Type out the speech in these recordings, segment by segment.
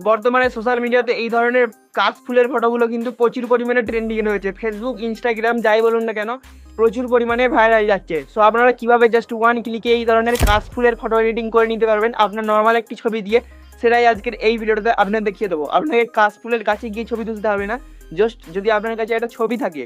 বর্তমানে সোশ্যাল মিডিয়াতে এই ধরনের কাশফুলের ফটোগুলো কিন্তু প্রচুর পরিমাণে ট্রেন্ডিং রয়েছে। ফেসবুক, ইনস্টাগ্রাম যাই বলুন না কেন, প্রচুর পরিমাণে ভাইরাল যাচ্ছে। সো আপনারা কিভাবে জাস্ট ওয়ান ক্লিকে এই ধরনের কাশফুলের ফটো এডিটিং করে নিতে পারবেন আপনার নর্মাল একটি ছবি দিয়ে, সেটাই আজকের এই ভিডিওটাতে আপনাদের দেখিয়ে দেবো। আপনাকে কাশফুলের কাছে গিয়ে ছবি তুলতে হবে না। জাস্ট যদি আপনার কাছে একটা ছবি থাকে,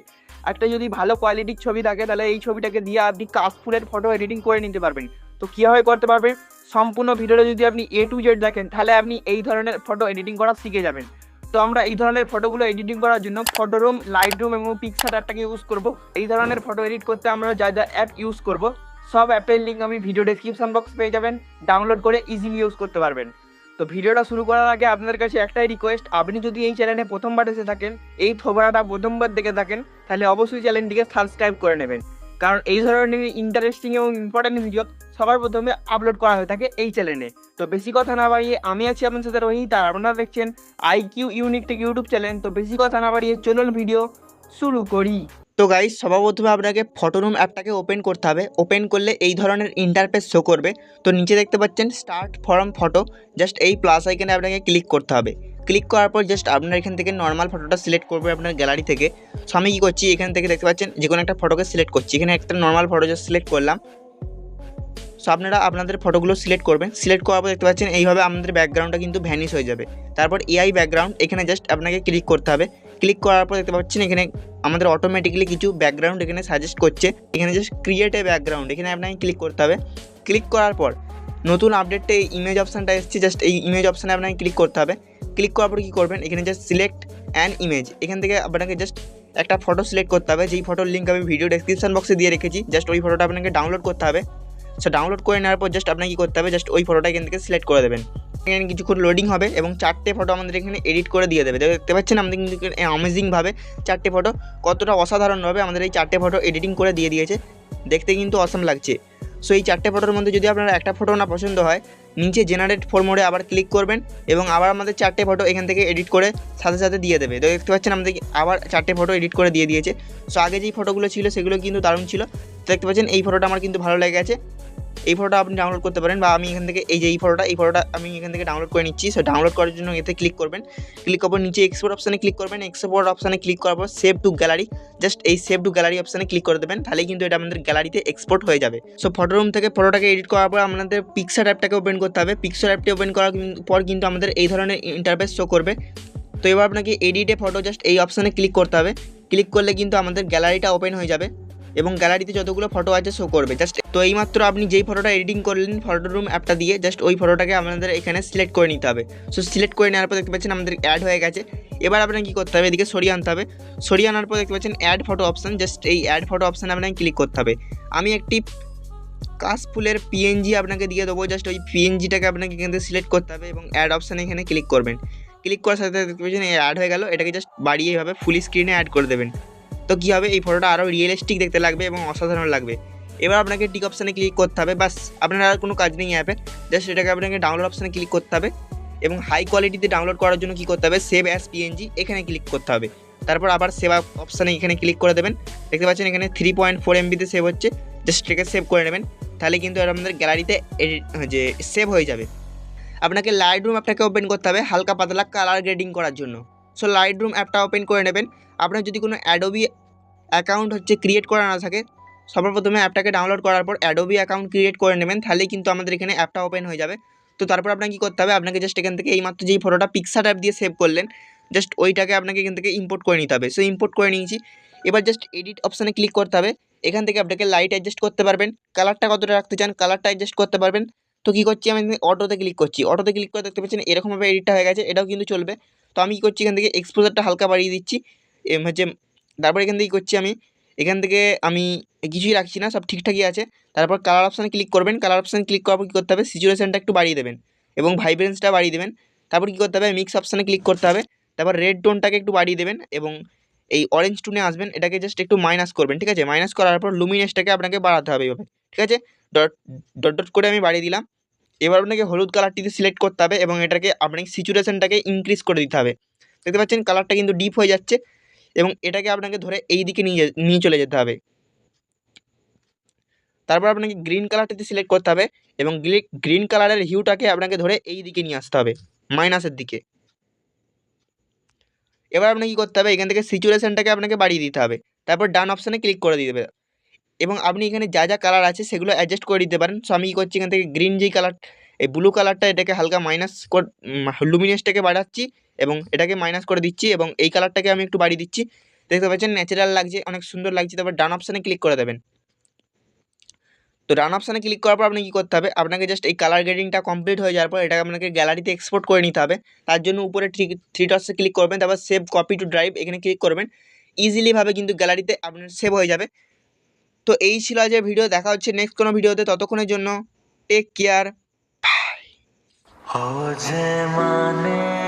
একটা যদি ভালো কোয়ালিটির ছবি থাকে, তাহলে এই ছবিটাকে দিয়ে আপনি কাশফুলের ফটো এডিটিং করে নিতে পারবেন। তো কীভাবে করতে পারবেন, সম্পূর্ণ ভিডিওটা যদি আপনি A to Z দেখেন, তাহলে আপনি এই ধরনের ফটো এডিটিং করা শিখে যাবেন। তো আমরা এই ধরনের ফটোগুলো এডিটিং করার জন্য ফটোরুম, লাইটরুম এবং পিক্সার অ্যাপটাকে ইউজ করব। এই ধরনের ফটো এডিট করতে আমরা যা যা অ্যাপ ইউজ করব, সব অ্যাপের লিঙ্ক আমি ভিডিও ডেসক্রিপশন বক্স পেয়ে যাবেন, ডাউনলোড করে ইজিলি ইউজ করতে পারবেন। তো ভিডিওটা শুরু করার আগে আপনাদের কাছে একটাই রিকোয়েস্ট, আপনি যদি এই চ্যানেলে প্রথমবার এসে থাকেন, এই থোবরাটা প্রথমবার দেখে থাকেন, তাহলে অবশ্যই চ্যানেলটিকে সাবস্ক্রাইব করে নেবেন। কারণ এই ধরনের ইন্টারেস্টিং এবং ইম্পর্টেন্ট ভিডিও সবার প্রথমে আপলোড করা হয়ে থাকে এই চ্যানেলে। তো বেশি কথা না বাড়িয়ে আমি আছি আপনার সাথে রোহিত, আর আপনারা দেখছেন IQ unique take YouTube channel. তো বেশি কথা না বাড়িয়ে চলুন ভিডিও শুরু করি। তো গাইস, সর্বপ্রথমে আপনাকে ফটোরুম অ্যাপটাকে ওপেন করতে হবে। ওপেন করলে এই ধরনের ইন্টারফেস শো করবে। তো নিচে দেখতে পাচ্ছেন স্টার্ট ফ্রম ফটো, জাস্ট এই প্লাস আইকনে আপনাকে ক্লিক করতে হবে। ক্লিক করার পর জাস্ট আপনার এখান থেকে নর্মাল ফটোটা সিলেক্ট করবে আপনার গ্যালারি থেকে। সো আমি কী করছি, এখান থেকে দেখতে পাচ্ছেন যে কোনো একটা ফটোকে সিলেক্ট করছি। এখানে একটা নর্মাল ফটো জাস্ট সিলেক্ট করলাম। সো আপনারা আপনাদের ফটোগুলো সিলেক্ট করবেন। সিলেক্ট করার পর দেখতে পাচ্ছেন এইভাবে আমাদের ব্যাকগ্রাউন্ডটা কিন্তু ভ্যানিশ হয়ে যাবে। তারপর AI ব্যাকগ্রাউন্ড, এখানে জাস্ট আপনাকে ক্লিক করতে হবে। ক্লিক করার পর দেখতে পাচ্ছেন এখানে আমাদের অটোমেটিক্যালি কিছু ব্যাকগ্রাউন্ড এখানে সাজেস্ট করছে। এখানে জাস্ট ক্রিয়েট এ ব্যাকগ্রাউন্ড, এখানে আপনাকে ক্লিক করতে হবে। ক্লিক করার পর নতুন আপডেটে এই ইমেজ অপশানটা এসেছে, জাস্ট এই ইমেজ অপশানে আপনাকে ক্লিক করতে হবে। ক্লিক করার পর কী করবেন, এখানে জাস্ট সিলেক্ট অ্যান ইমেজ, এখান থেকে আপনাকে জাস্ট একটা ফটো সিলেক্ট করতে হবে। যেই ফটোর লিঙ্ক আমি ভিডিও ডেসক্রিপশন বক্সে দিয়ে রেখেছি, জাস্ট ওই ফটোটা আপনাকে ডাউনলোড করতে হবে। সো ডাউনলোড করে নেওয়ার পর জাস্ট আপনাকে কী করতে হবে, জাস্ট ওই ফটোটা এখান থেকে সিলেক্ট করে দেবেন। এখানে কিছুক্ষণ লোডিং হবে এবং 4টে ফটো আমাদের এখানে এডিট করে দিয়ে দেবে। দেখতে পাচ্ছেন আমাদের কিন্তু অ্যামেজিংভাবে 4টে ফটো, কতটা অসাধারণভাবে আমাদের এই 4টে ফটো এডিটিং করে দিয়ে দিয়েছে। দেখতে কিন্তু অসাম লাগছে। সো এই 4টে ফটোর মধ্যে যদি আপনার একটা ফটো না পছন্দ হয়, নিচে জেনারেট ফর মোডে আবার ক্লিক করবেন এবং আবার আমাদের 4টে ফটো এখান থেকে এডিট করে সাথে সাথে দিয়ে দেবে। দেখতে পাচ্ছেন আমাদের আবার 4টে ফটো এডিট করে দিয়ে দিয়েছে। সো আগে যেই ফটোগুলো ছিল সেগুলো কিন্তু দারুণ ছিল। দেখতে পাচ্ছেন এই ফটোটা আমার কিন্তু ভালো লেগে গেছে। এই ফটোটা আপনি ডাউনলোড করতে পারেন, বা আমি এখান থেকে এই যে এই ফটোটা আমি এখান থেকে ডাউনলোড করে নিচ্ছি। সো ডাউনলোড করার জন্য এতে ক্লিক করবেন। ক্লিক করার পর নিচে এক্সপোর্ট অপশানে ক্লিক করবেন। এক্সপোর্ট অপশানে ক্লিক করার পর সেভ টু গ্যালারি, জাস্ট এই সেভ টু গ্যালারি অপশানে ক্লিক করে দেবেন। তাহলেই কিন্তু এটা আমাদের গ্যালারিতে এক্সপোর্ট হয়ে যাবে। সো ফটোরুম থেকে ফটোটাকে এডিট করার পর আমাদের পিক্সার অ্যাপটাকে ওপেন করতে হবে। পিক্সার অ্যাপটি ওপেন করার পর কিন্তু আমাদের এই ধরনের ইন্টারফেস শো করবে। তো এবার আপনাকে এডিটে ফটো জাস্ট এই অপশানে ক্লিক করতে হবে। ক্লিক করলে কিন্তু আমাদের গ্যালারিটা ওপেন হয়ে যাবে এবং গ্যালারিতে যতগুলো ফটো আছে শো করবে। জাস্ট তো এইমাত্র আপনি যেই ফটোটা এডিটিং করলেন ফটোরুম অ্যাপটা দিয়ে, জাস্ট ওই ফটোটাকে আমাদের এখানে সিলেক্ট করে নিতে হবে। সো সিলেক্ট করে নেওয়ার পর দেখতে পাচ্ছেন আমাদের অ্যাড হয়ে গেছে। এবার আপনাকে কী করতে হবে, এদিকে সরিয়ে আনতে হবে। সরিয়ে আনার পর দেখতে পাচ্ছেন অ্যাড ফটো অপশান, জাস্ট এই অ্যাড ফটো অপশানে আপনাকে ক্লিক করতে হবে। আমি একটি কাশফুলের PNG আপনাকে দিয়ে দেবো। জাস্ট ওই PNGটাকে আপনাকে এখান থেকে সিলেক্ট করতে হবে এবং অ্যাড অপশানে এখানে ক্লিক করবেন। ক্লিক করার সাথে দেখতে পাচ্ছেন অ্যাড হয়ে গেল। এটাকে জাস্ট বাড়িয়ে এইভাবে ফুল স্ক্রিনে অ্যাড করে দেবেন। তো কী হবে, এই ফটোটা আরও রিয়েলিস্টিক দেখতে লাগবে এবং অসাধারণ লাগবে। এবার আপনাকে টিক অপশানে ক্লিক করতে হবে। বাস, আপনার আর কোনো কাজ নেই অ্যাপে। জাস্ট এটাকে আপনাকে ডাউনলোড অপশানে ক্লিক করতে হবে এবং হাই কোয়ালিটিতে ডাউনলোড করার জন্য কী করতে হবে, সেভ অ্যাজ PNG এখানে ক্লিক করতে হবে। তারপর আবার সেভ অপশানে এখানে ক্লিক করে দেবেন। দেখতে পাচ্ছেন এখানে 3.4 MB সেভ হচ্ছে। জাস্ট এটাকে সেভ করে নেবেন, তাহলে কিন্তু এটা আমাদের গ্যালারিতে এডিট যে সেভ হয়ে যাবে। আপনাকে লাইটরুম অ্যাপটাকে ওপেন করতে হবে হালকা পাতলা কালার গ্রেডিং করার জন্য। সো লাইটরুম অ্যাপটা ওপেন করে নেবেন। আপনার যদি কোনো অ্যাডোবি অ্যাকাউন্ট ক্রিয়েট করা না থাকে, সবার প্রথমে অ্যাপটাকে ডাউনলোড করার পর অ্যাডোবি অ্যাকাউন্ট ক্রিয়েট করে নেবেন, তাহলেই কিন্তু আমাদের এখানে অ্যাপটা ওপেন হয়ে যাবে। তো তারপর আপনাকে কী করতে হবে, আপনাকে জাস্ট এখান থেকে এইমাত্র যেই ফটোটা পিক্সার অ্যাপ দিয়ে সেভ করলেন, জাস্ট ওইটাকে আপনাকে এখান থেকে ইম্পোর্ট করে নিতে হবে। সো ইম্পোর্ট করে নিয়েছি। এবার জাস্ট এডিট অপশানে ক্লিক করতে হবে। এখান থেকে আপনাকে লাইট অ্যাডজাস্ট করতে পারবেন, কালারটা কতটা রাখতে চান কালারটা অ্যাডজাস্ট করতে পারবেন। তো কী করছি, আমি অটোতে ক্লিক করছি। অটোতে ক্লিক করে দেখতে পাচ্ছেন এরকমভাবে এডিটটা হয়ে গেছে, এটাও কিন্তু চলবে। তো আমি কী করছি, এখান থেকে এক্সপোজারটা হালকা বাড়িয়ে দিচ্ছি। তারপর এখান থেকে করছি এখান থেকে আমি কিছুই রাখছি না, সব ঠিকঠাকই আছে। তারপর কালার অপশানে ক্লিক করবেন। কালার অপশানে ক্লিক করার পর কী করতে হবে, স্যাচুরেশনটা একটু বাড়িয়ে দেবেন এবং ভাইব্রেন্সটা বাড়িয়ে দেবেন। তারপর কী করতে হবে, মিক্স অপশানে ক্লিক করতে হবে। তারপর রেড টোনটাকে একটু বাড়িয়ে দেবেন এবং এই অরেঞ্জ টোনে আসবেন, এটাকে জাস্ট একটু মাইনাস করবেন। ঠিক আছে, মাইনাস করার পর লুমিনেসটাকে আপনাকে বাড়াতে হবে এইভাবে। ঠিক আছে, ডট ডট ডট করে আমি বাড়িয়ে দিলাম। এবার আপনাকে হলুদ কালারটিতে সিলেক্ট করতে হবে এবং এটাকে আপনাকে স্যাচুরেশনটাকে ইনক্রিজ করে দিতে হবে। দেখতে পাচ্ছেন কালারটা কিন্তু ডিপ হয়ে যাচ্ছে এবং এটাকে আপনাকে ধরে এই দিকে নিয়ে চলে যেতে হবে। তারপর আপনাকে গ্রিন কালারটিতে সিলেক্ট করতে হবে এবং গ্রিন কালারের হিউটাকে আপনাকে ধরে এই দিকে নিয়ে আসতে হবে, মাইনাসের দিকে। এবার আপনাকে কী করতে হবে, এখান থেকে সিচুয়েশনটাকে আপনাকে বাড়িয়ে দিতে হবে, তারপর ডান অপশানে ক্লিক করে দিয়ে দেবে এবং আপনি এখানে যা যা কালার আছে সেগুলো অ্যাডজাস্ট করে দিতে পারেন। সো আমি কী করছি, এখান থেকে গ্রিন যেই কালার, এই ব্লু কালারটা, এটাকে হালকা মাইনাস লুমিনেসটাকে বাড়াচ্ছি এবং এটাকে মাইনাস করে দিচ্ছি এবং এই কালারটাকে আমি একটু বাড়িয়ে দিচ্ছি। দেখতে পাচ্ছেন ন্যাচারাল লাগছে, অনেক সুন্দর লাগছে। তারপর ডান অপশানে ক্লিক করে দেবেন। তো ডান অপশানে ক্লিক করার পর আপনি কী করতে হবে, আপনাকে জাস্ট এই কালার গ্রেডিংটা কমপ্লিট হয়ে যাওয়ার পর এটাকে আপনাকে গ্যালারিতে এক্সপোর্ট করে নিতে হবে। তার জন্য উপরে থ্রি ডটসে ক্লিক করবেন, তারপর সেভ কপি টু ড্রাইভ এখানে ক্লিক করবেন। ইজিলিভাবে কিন্তু গ্যালারিতে আপনার সেভ হয়ে যাবে। তো এই ছিল আজকের ভিডিও, দেখা হচ্ছে নেক্সট কোনো ভিডিওতে, ততক্ষণের জন্য টেক কেয়ার। हो जे माने